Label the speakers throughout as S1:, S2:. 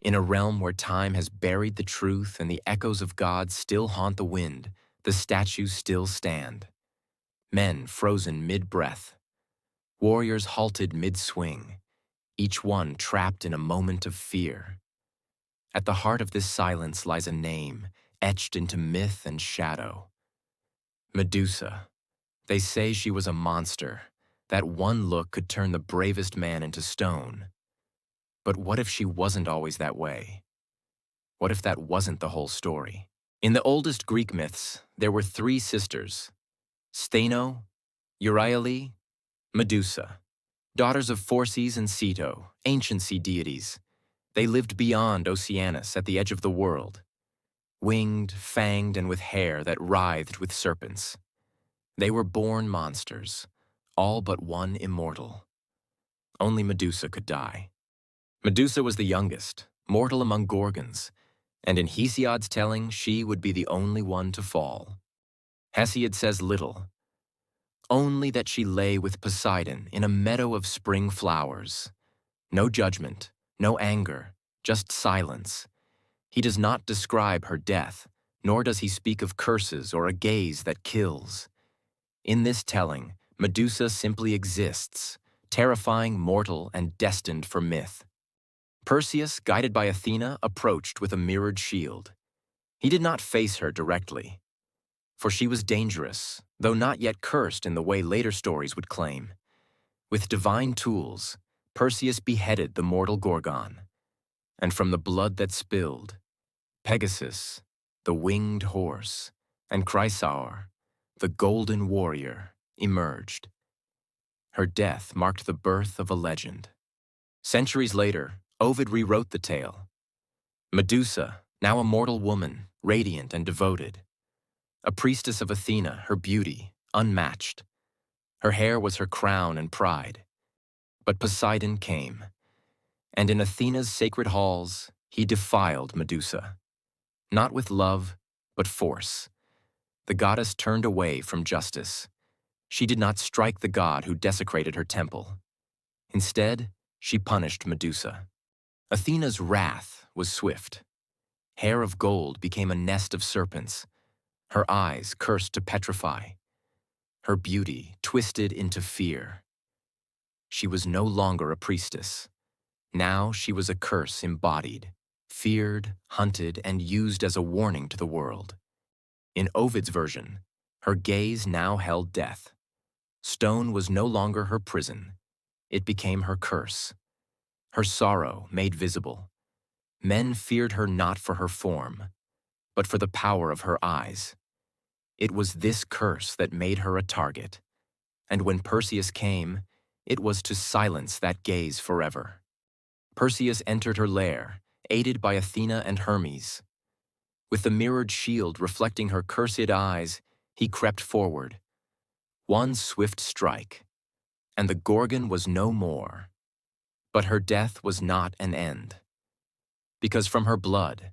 S1: In a realm where time has buried the truth and the echoes of God still haunt the wind, the statues still stand. Men frozen mid-breath, warriors halted mid-swing, each one trapped in a moment of fear. At the heart of this silence lies a name, etched into myth and shadow. Medusa. They say she was a monster, that one look could turn the bravest man into stone. But what if she wasn't always that way? What if that wasn't the whole story? In the oldest Greek myths, there were three sisters, Stheno, Euryale, Medusa, daughters of Phorcys and Ceto, ancient sea deities. They lived beyond Oceanus at the edge of the world, winged, fanged, and with hair that writhed with serpents. They were born monsters, all but one immortal. Only Medusa could die. Medusa was the youngest, mortal among Gorgons, and in Hesiod's telling, she would be the only one to fall. Hesiod says little, only that she lay with Poseidon in a meadow of spring flowers. No judgment, no anger, just silence. He does not describe her death, nor does he speak of curses or a gaze that kills. In this telling, Medusa simply exists, terrifying, mortal, and destined for myth. Perseus, guided by Athena, approached with a mirrored shield. He did not face her directly, for she was dangerous, though not yet cursed in the way later stories would claim. With divine tools, Perseus beheaded the mortal Gorgon, and from the blood that spilled, Pegasus, the winged horse, and Chrysaor, the golden warrior, emerged. Her death marked the birth of a legend. Centuries later, Ovid rewrote the tale. Medusa, now a mortal woman, radiant and devoted. A priestess of Athena, her beauty, unmatched. Her hair was her crown and pride. But Poseidon came, and in Athena's sacred halls, he defiled Medusa. Not with love, but force. The goddess turned away from justice. She did not strike the god who desecrated her temple. Instead, she punished Medusa. Athena's wrath was swift. Hair of gold became a nest of serpents. Her eyes cursed to petrify. Her beauty twisted into fear. She was no longer a priestess. Now she was a curse embodied, feared, hunted, and used as a warning to the world. In Ovid's version, her gaze now held death. Stone was no longer her prison. It became her curse. Her sorrow made visible. Men feared her not for her form, but for the power of her eyes. It was this curse that made her a target, and when Perseus came, it was to silence that gaze forever. Perseus entered her lair, aided by Athena and Hermes. With the mirrored shield reflecting her cursed eyes, he crept forward. One swift strike, and the Gorgon was no more. But her death was not an end, because from her blood,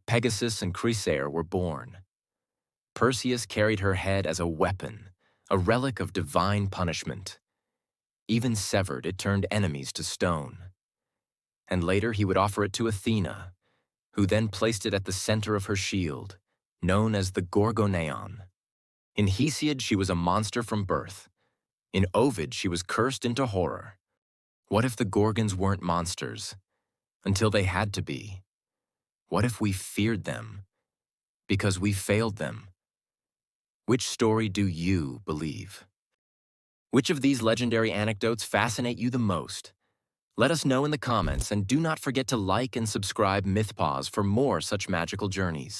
S1: Pegasus and Chrysaor were born. Perseus carried her head as a weapon, a relic of divine punishment. Even severed, it turned enemies to stone. And later he would offer it to Athena, who then placed it at the center of her shield, known as the Gorgoneon. In Hesiod, she was a monster from birth. In Ovid, she was cursed into horror. What if the Gorgons weren't monsters, until they had to be? What if we feared them, because we failed them? Which story do you believe? Which of these legendary anecdotes fascinate you the most? Let us know in the comments, and do not forget to like and subscribe Mythpaws for more such magical journeys.